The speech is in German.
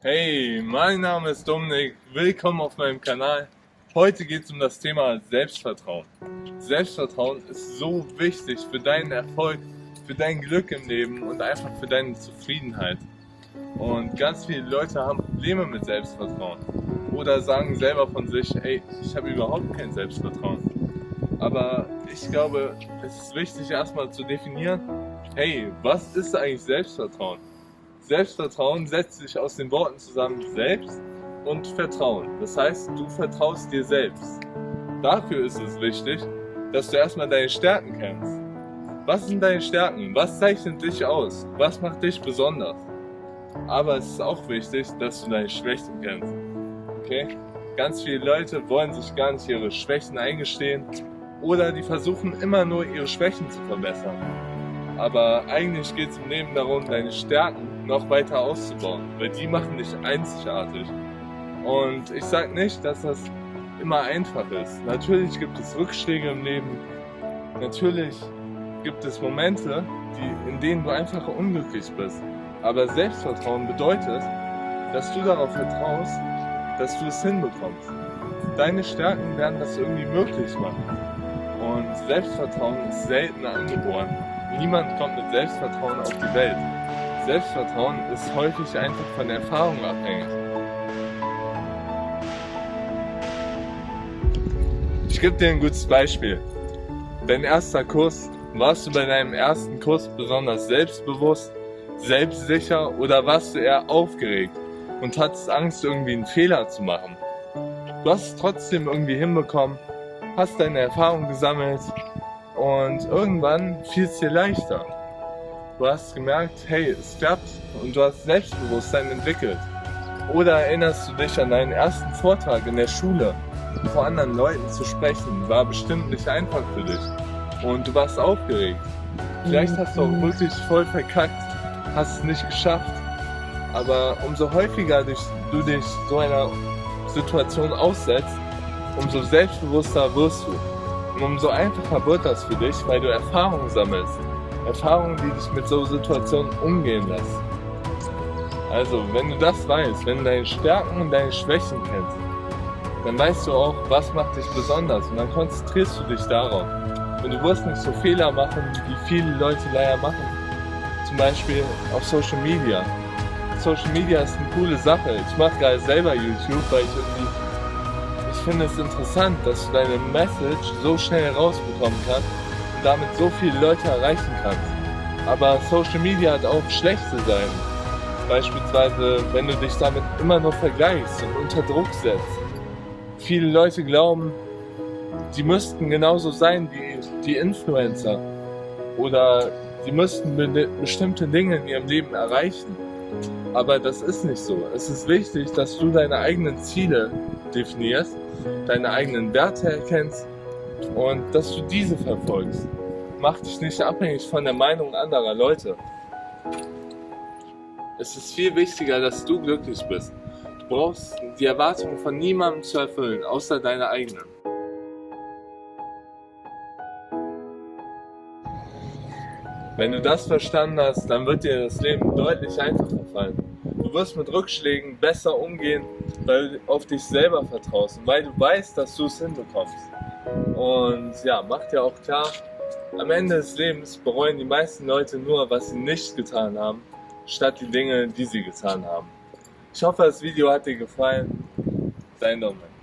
Hey, mein Name ist Dominik, willkommen auf meinem Kanal. Heute geht es um das Thema Selbstvertrauen. Selbstvertrauen ist so wichtig für deinen Erfolg, für dein Glück im Leben und einfach für deine Zufriedenheit. Und ganz viele Leute haben Probleme mit Selbstvertrauen oder sagen selber von sich, hey, ich habe überhaupt kein Selbstvertrauen. Aber ich glaube, es ist wichtig erstmal zu definieren, hey, was ist eigentlich Selbstvertrauen? Selbstvertrauen setzt sich aus den Worten zusammen selbst und Vertrauen. Das heißt, du vertraust dir selbst. Dafür ist es wichtig, dass du erstmal deine Stärken kennst. Was sind deine Stärken? Was zeichnet dich aus? Was macht dich besonders? Aber es ist auch wichtig, dass du deine Schwächen kennst. Okay? Ganz viele Leute wollen sich gar nicht ihre Schwächen eingestehen oder die versuchen immer nur ihre Schwächen zu verbessern. Aber eigentlich geht es im Leben darum, deine Stärken noch weiter auszubauen, weil die machen dich einzigartig. Und ich sage nicht, dass das immer einfach ist. Natürlich gibt es Rückschläge im Leben, natürlich gibt es Momente, in denen du einfach unglücklich bist. Aber Selbstvertrauen bedeutet, dass du darauf vertraust, dass du es hinbekommst. Deine Stärken werden das irgendwie möglich machen. Und Selbstvertrauen ist selten angeboren. Niemand kommt mit Selbstvertrauen auf die Welt. Selbstvertrauen ist häufig einfach von der Erfahrung abhängig. Ich gebe dir ein gutes Beispiel. Dein erster Kuss, warst du bei deinem ersten Kuss besonders selbstbewusst, selbstsicher oder warst du eher aufgeregt und hattest Angst, irgendwie einen Fehler zu machen? Du hast es trotzdem irgendwie hinbekommen, hast deine Erfahrung gesammelt und irgendwann fiel es dir leichter. Du hast gemerkt, hey, es klappt und du hast Selbstbewusstsein entwickelt. Oder erinnerst du dich an deinen ersten Vortrag in der Schule? Vor anderen Leuten zu sprechen war bestimmt nicht einfach für dich und du warst aufgeregt. Vielleicht hast du auch wirklich voll verkackt, hast es nicht geschafft. Aber umso häufiger du dich so einer Situation aussetzt, umso selbstbewusster wirst du. Und umso einfacher wird das für dich, weil du Erfahrungen sammelst. Erfahrungen, die dich mit so Situationen umgehen lassen. Also, wenn du das weißt, wenn du deine Stärken und deine Schwächen kennst, dann weißt du auch, was macht dich besonders und dann konzentrierst du dich darauf. Und du wirst nicht so Fehler machen, wie viele Leute leider machen. Zum Beispiel auf Social Media. Social Media ist eine coole Sache. Ich mache gerade selber YouTube, weil ich finde es interessant, dass du deine Message so schnell rausbekommen kannst und damit so viele Leute erreichen kannst. Aber Social Media hat auch schlechte Seiten. Beispielsweise, wenn du dich damit immer nur vergleichst und unter Druck setzt. Viele Leute glauben, sie müssten genauso sein wie die Influencer oder sie müssten bestimmte Dinge in ihrem Leben erreichen. Aber das ist nicht so. Es ist wichtig, dass du deine eigenen Ziele definierst, deine eigenen Werte erkennst und dass du diese verfolgst. Mach dich nicht abhängig von der Meinung anderer Leute. Es ist viel wichtiger, dass du glücklich bist. Du brauchst die Erwartungen von niemandem zu erfüllen, außer deiner eigenen. Wenn du das verstanden hast, dann wird dir das Leben deutlich einfacher fallen. Du wirst mit Rückschlägen besser umgehen, weil du auf dich selber vertraust und weil du weißt, dass du es hinbekommst. Und ja, mach dir auch klar, am Ende des Lebens bereuen die meisten Leute nur, was sie nicht getan haben, statt die Dinge, die sie getan haben. Ich hoffe, das Video hat dir gefallen. Dein Dominik.